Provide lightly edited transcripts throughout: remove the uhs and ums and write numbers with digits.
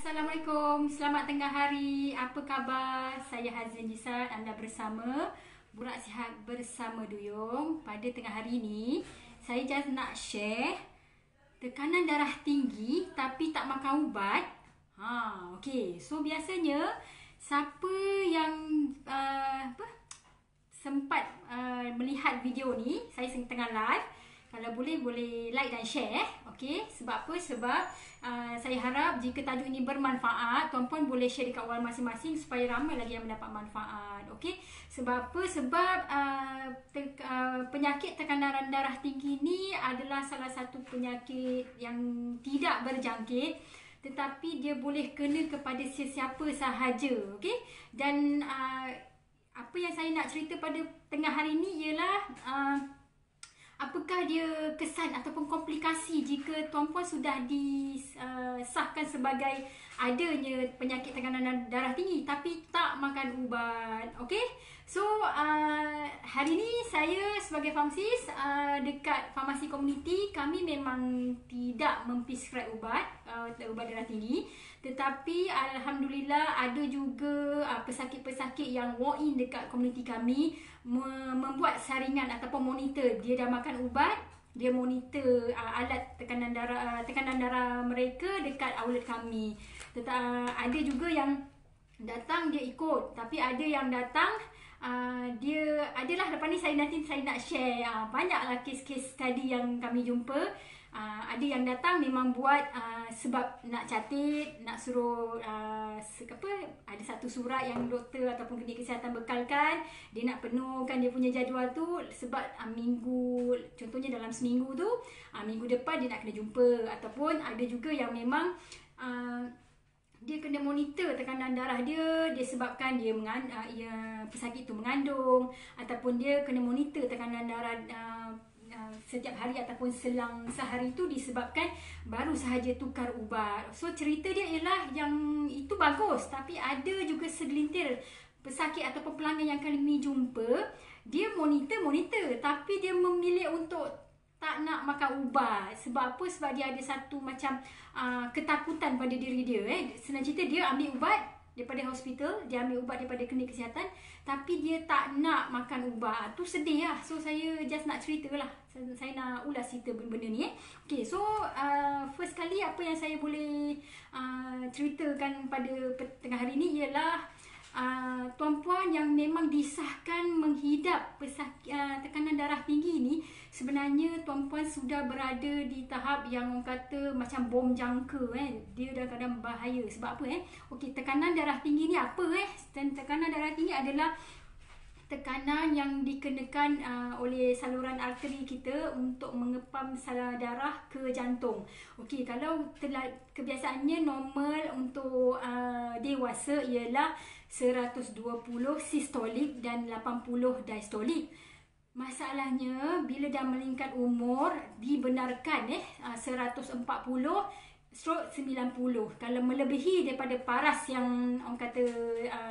Assalamualaikum, selamat tengah hari. Apa khabar? Saya Hazrin Jisad, anda bersama Burak Sihat bersama Duyung. Pada tengah hari ini, saya just nak share tekanan darah tinggi tapi tak makan ubat. Okey. So biasanya siapa yang sempat melihat video ni, saya tengah live. Kalau boleh like dan share. Okey, sebab apa? Sebab saya harap jika tajuk ini bermanfaat, tuan-puan boleh share dekat orang masing-masing supaya ramai lagi yang mendapat manfaat. Okey, sebab apa? Sebab penyakit tekanan darah tinggi ni adalah salah satu penyakit yang tidak berjangkit, tetapi dia boleh kena kepada sesiapa sahaja. Okey, dan apa yang saya nak cerita pada tengah hari ini ialah apakah dia kesan ataupun komplikasi jika tuan-puan sudah disahkan sebagai adanya penyakit tekanan darah tinggi tapi tak makan ubat. Okey. So hari ni saya sebagai farmasis dekat farmasi komuniti, kami memang tidak memprescribe ubat darah tinggi, tetapi alhamdulillah ada juga pesakit-pesakit yang walk in dekat komuniti kami membuat saringan ataupun monitor. Dia dah makan ubat, dia monitor alat tekanan darah mereka dekat outlet kami. Ada juga yang datang dia ikut, tapi ada yang datang dia adalah lepas ni saya nak share banyaklah kes-kes tadi yang kami jumpa. Ada yang datang memang buat sebab nak catat, nak suruh ada satu surat yang doktor ataupun klinik kesihatan bekalkan, dia nak penuhkan dia punya jadual tu sebab minggu, contohnya dalam seminggu tu, minggu depan dia nak kena jumpa. Ataupun ada juga yang memang dia kena monitor tekanan darah dia disebabkan dia pesakit tu mengandung, ataupun dia kena monitor tekanan darah setiap hari ataupun selang sehari tu disebabkan baru sahaja tukar ubat. So cerita dia ialah yang itu bagus, tapi ada juga segelintir pesakit ataupun pelanggan yang kami jumpa, dia monitor tapi dia memilih untuk tak nak makan ubat. Sebab apa? Sebab dia ada satu macam ketakutan pada diri dia. Senang cerita, dia ambil ubat daripada hospital, dia ambil ubat daripada klinik kesihatan, tapi dia tak nak makan ubat. Tu sedih lah. So saya just nak cerita lah, saya nak ulas cerita benda ni. Okay, so first kali apa yang saya boleh ceritakan pada tengah hari ni ialah tuan-puan yang memang disahkan menghidap tekanan darah tinggi ni, sebenarnya tuan-puan sudah berada di tahap yang orang kata macam bom jangka. Dia dah kadang bahaya. Sebab apa? Okey, tekanan darah tinggi ni apa? Tekanan darah tinggi adalah tekanan yang dikenakan oleh saluran arteri kita untuk mengepam darah ke jantung. Okey, kalau kebiasaannya normal untuk dewasa ialah 120 sistolik dan 80 diastolik. Masalahnya bila dah meningkat umur, dibenarkan 140 stroke 90. Kalau melebihi daripada paras yang orang kata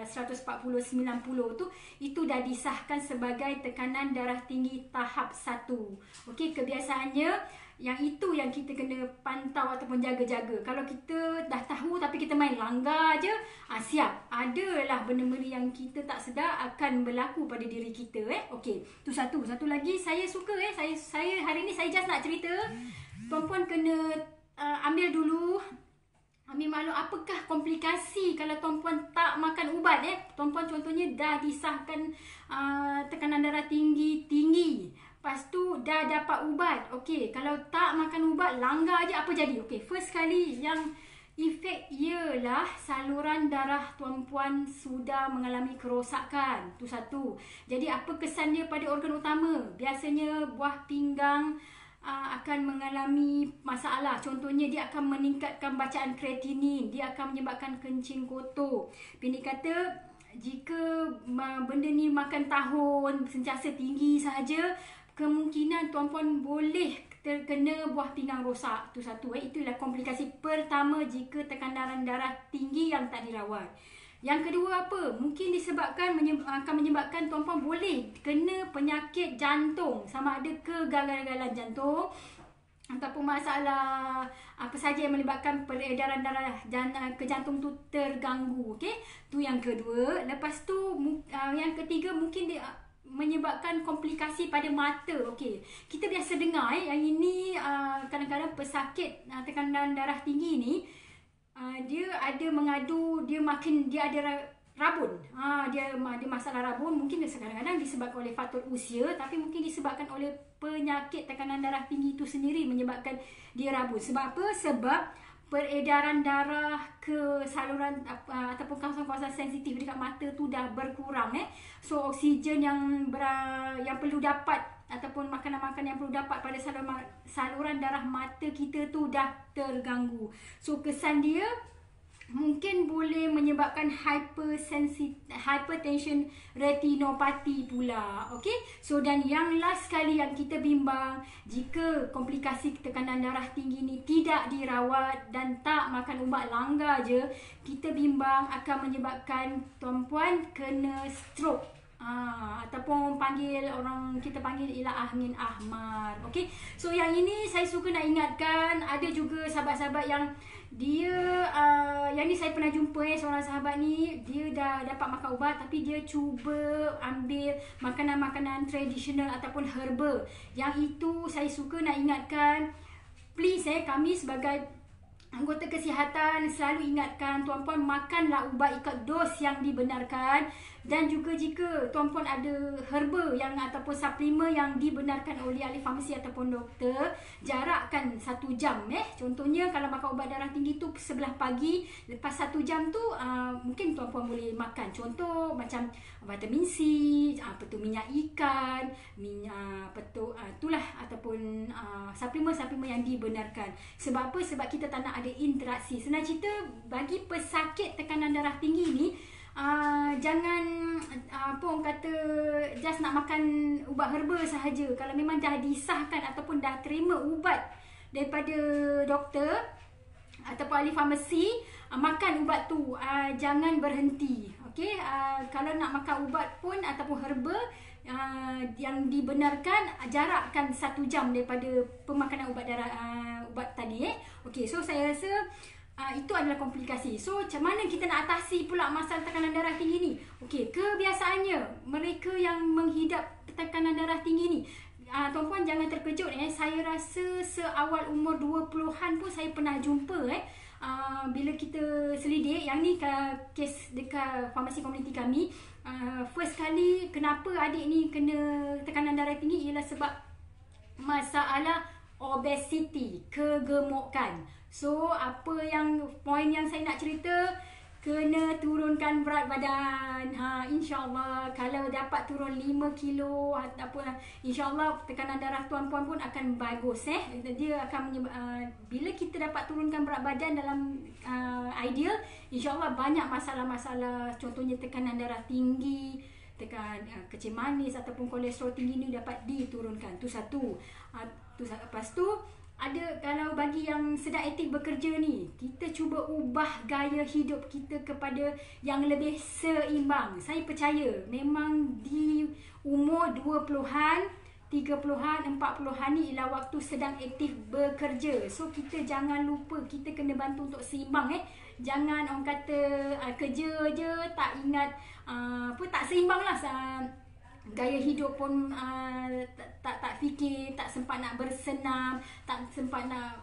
140-90 tu, itu dah disahkan sebagai tekanan darah tinggi tahap 1. Okey, kebiasaannya yang itu yang kita kena pantau ataupun jaga-jaga. Kalau kita dah tahu tapi kita main langgar je, siap. Adalah benda-benda yang kita tak sedar akan berlaku pada diri kita. Okey, tu satu. Satu lagi saya suka saya hari ni saya just nak cerita. Tuan-puan kena ambil maklum apakah komplikasi kalau tuan-puan tak makan ubat. Tuan-puan contohnya dah disahkan tekanan darah tinggi, lepas tu dah dapat ubat. Okey, kalau tak makan ubat, langgar je, apa jadi? Okey, first kali yang efek ialah saluran darah tuan-puan sudah mengalami kerosakan. Tu satu. Jadi apa kesan dia pada organ utama? Biasanya buah pinggang akan mengalami masalah. Contohnya dia akan meningkatkan bacaan kreatinin, dia akan menyebabkan kencing kotor. Pendek kata, jika benda ni makan tahun sentiasa tinggi sahaja, kemungkinan tuan-puan boleh terkena buah pinggang rosak. Tu satu. Itulah komplikasi pertama jika tekanan darah tinggi yang tak dirawat. Yang kedua apa? Mungkin disebabkan akan menyebabkan tuan-puan boleh kena penyakit jantung, sama ada kegagalan jantung ataupun masalah apa saja yang melibatkan peredaran darah ke jantung tu terganggu. Okey, tu yang kedua. Lepas tu yang ketiga mungkin dia menyebabkan komplikasi pada mata. Okey, kita biasa dengar yang ini kadang-kadang pesakit tekanan darah tinggi ni dia ada mengadu, dia ada rabun. Dia masalah rabun, mungkin kadang-kadang disebabkan oleh faktor usia, tapi mungkin disebabkan oleh penyakit tekanan darah tinggi itu sendiri menyebabkan dia rabun. Sebab apa? Sebab peredaran darah ke saluran ataupun kawasan-kawasan sensitif dekat mata tu dah berkurang. So oksigen yang perlu dapat ataupun makanan-makanan yang perlu dapat pada saluran darah mata kita tu dah terganggu. So kesan dia mungkin boleh menyebabkan hypertension retinopati pula. Okey, so dan yang last sekali yang kita bimbang, jika komplikasi tekanan darah tinggi ni tidak dirawat dan tak makan ubat, langgar je, kita bimbang akan menyebabkan tuan-puan kena stroke. Ataupun kita panggil ialah angin ahmar. Okey, so yang ini saya suka nak ingatkan, ada juga sahabat-sahabat yang dia yang ni saya pernah jumpa seorang sahabat ni, dia dah dapat makan ubat tapi dia cuba ambil makanan-makanan tradisional ataupun herba. Yang itu saya suka nak ingatkan, please kami sebagai anggota kesihatan selalu ingatkan tuan-puan, makanlah ubat ikut dos yang dibenarkan. Dan juga jika tuan-puan ada herba yang ataupun suplemen yang dibenarkan oleh ahli farmasi ataupun doktor, jarakkan 1 jam. Contohnya kalau makan ubat darah tinggi tu sebelah pagi, lepas 1 jam tu mungkin tuan-puan boleh makan. Contoh macam vitamin C, minyak ikan, minyak itulah, ataupun suplemen-suplemen yang dibenarkan. Sebab apa? Sebab kita tak nak ada interaksi. Senang cerita, bagi pesakit tekanan darah tinggi ni, jangan orang kata just nak makan ubat herba sahaja. Kalau memang dah disahkan ataupun dah terima ubat daripada doktor ataupun ahli farmasi, makan ubat tu, jangan berhenti. Okey, kalau nak makan ubat pun ataupun herba yang dibenarkan, jarakkan 1 jam daripada pemakanan ubat darah ubat tadi. Okey, so saya rasa itu adalah komplikasi. So macam mana kita nak atasi pula masalah tekanan darah tinggi ni? Okey, kebiasaannya mereka yang menghidap tekanan darah tinggi ni, tuan-puan jangan terkejut. Saya rasa seawal umur 20-an pun saya pernah jumpa bila kita selidik. Yang ni kes dekat farmasi komuniti kami. First kali kenapa adik ni kena tekanan darah tinggi ialah sebab masalah obesity, kegemukan. So poin yang saya nak cerita, kena turunkan berat badan. InsyaAllah kalau dapat turun 5 kilo ataupun InsyaAllah tekanan darah tuan-puan pun akan bagus. Dia akan bila kita dapat turunkan berat badan dalam ideal, InsyaAllah banyak masalah-masalah, contohnya tekanan darah tinggi, kecil manis ataupun kolesterol tinggi ni dapat diturunkan. Tu satu. Lepas tu kalau bagi yang sedang aktif bekerja ni, kita cuba ubah gaya hidup kita kepada yang lebih seimbang. Saya percaya memang di umur 20-an, 30-an, 40-an ni ialah waktu sedang aktif bekerja. So kita jangan lupa, kita kena bantu untuk seimbang. Jangan orang kata kerja je tak ingat tak seimbang lah. Gaya hidup pun tak fikir, tak sempat nak bersenam, tak sempat nak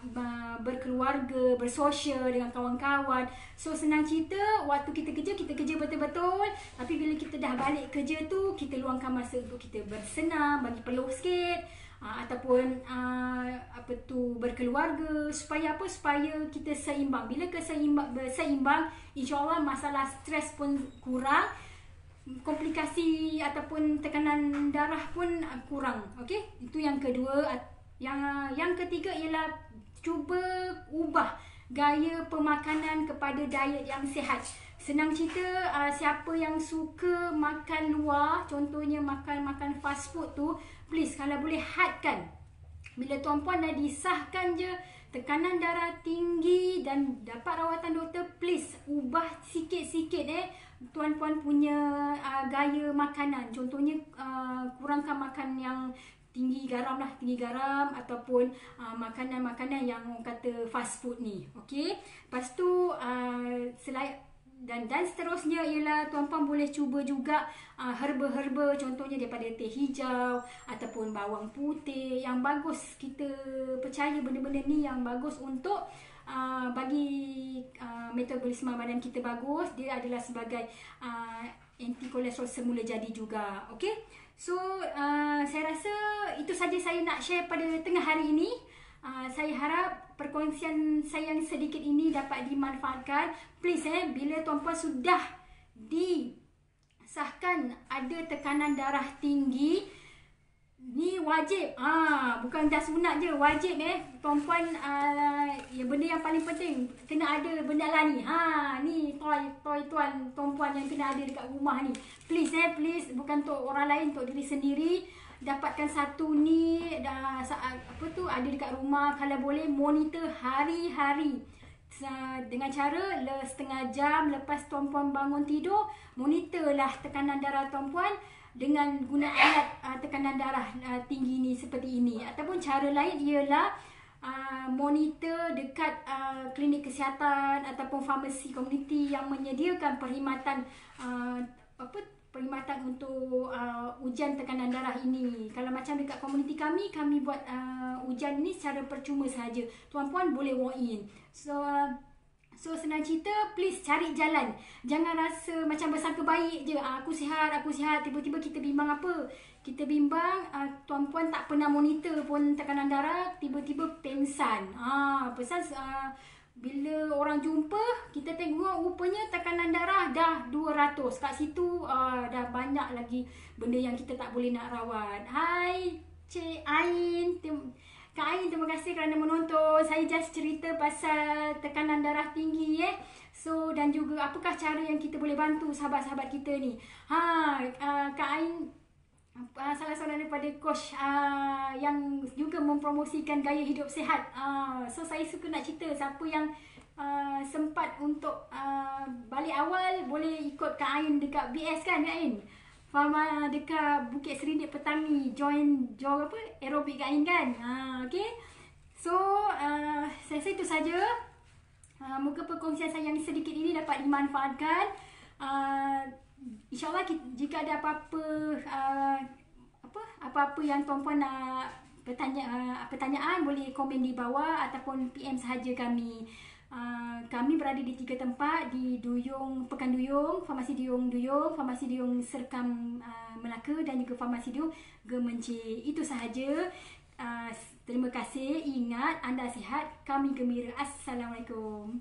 berkeluarga, bersosial dengan kawan-kawan. So senang cerita, waktu kita kerja betul-betul, tapi bila kita dah balik kerja tu, kita luangkan masa untuk kita bersenam, bagi peluh sikit, ataupun berkeluarga, supaya kita seimbang. Bila seimbang, insyaAllah masalah stres pun kurang, komplikasi ataupun tekanan darah pun kurang. Okey, itu yang kedua. Yang ketiga ialah cuba ubah gaya pemakanan kepada diet yang sihat. Senang cerita, siapa yang suka makan luar, contohnya makan fast food tu, please kalau boleh hadkan. Bila tuan-puan dah disahkan je tekanan darah tinggi dan dapat rawatan doktor, please ubah sikit-sikit tuan-puan punya gaya makanan. Contohnya kurangkan makan yang tinggi garam lah, tinggi garam ataupun makanan-makanan yang orang kata fast food ni. Okey. Lepas tu dan seterusnya ialah tuan-puan boleh cuba juga herba-herba, contohnya daripada teh hijau ataupun bawang putih yang bagus. Kita percaya benda-benda ni yang bagus untuk bagi metabolisme badan kita bagus. Dia adalah sebagai anti kolesterol semula jadi juga. Okey. So saya rasa itu saja saya nak share pada tengah hari ini. Saya harap perkongsian saya yang sedikit ini dapat dimanfaatkan. Please bila tuan-puan sudah disahkan ada tekanan darah tinggi, ni wajib. Bukan dah sunat je, wajib tuan-puan. Ya, benda yang paling penting kena ada benda lah ni. Ni toy tuan-puan yang kena ada dekat rumah ni. Please please, bukan untuk orang lain, untuk diri sendiri. Dapatkan satu ni ada dekat rumah. Kalau boleh monitor hari-hari dengan cara setengah jam lepas tuan-puan bangun tidur, monitorlah tekanan darah tuan-puan dengan guna alat tekanan darah tinggi ni seperti ini. Ataupun cara lain ialah monitor dekat klinik kesihatan ataupun farmasi komuniti yang menyediakan perkhidmatan perkhidmatan untuk ujian tekanan darah ini. Kalau macam dekat komuniti kami buat ujian ni secara percuma sahaja. Tuan-puan boleh walk in. So senang cerita, please cari jalan. Jangan rasa macam bersangka baik je. Aku sihat. Tiba-tiba kita bimbang apa? Kita bimbang, tuan-puan tak pernah monitor pun tekanan darah, tiba-tiba pengsan. Bila orang jumpa, kita tengok rupanya tekanan darah dah 200. Kat situ dah banyak lagi benda yang kita tak boleh nak rawat. Hai Cik Ain, Kak Ain, terima kasih kerana menonton. Saya just cerita pasal tekanan darah tinggi So, dan juga apakah cara yang kita boleh bantu sahabat-sahabat kita ni. Kak Ain salah seorang daripada coach yang juga mempromosikan gaya hidup sihat. So saya suka nak cerita, siapa yang sempat untuk balik awal boleh ikut Kak Ain dekat BS kan Kak Ain? Faham, dekat Bukit Serindip Petangi, join aerobik Kak Ain kan. Okay. So saya rasa itu saja. Moga perkongsian saya yang sedikit ini dapat dimanfaatkan. InsyaAllah jika ada apa-apa yang tuan-puan nak pertanyaan, boleh komen di bawah ataupun PM sahaja kami. Kami berada di 3 tempat, di Duyung, Pekan Duyung, Farmasi Duyung, Farmasi Duyung Serkam Melaka dan juga Farmasi Duyung Gemencik. Itu sahaja. Terima kasih. Ingat, anda sihat, kami gembira. Assalamualaikum.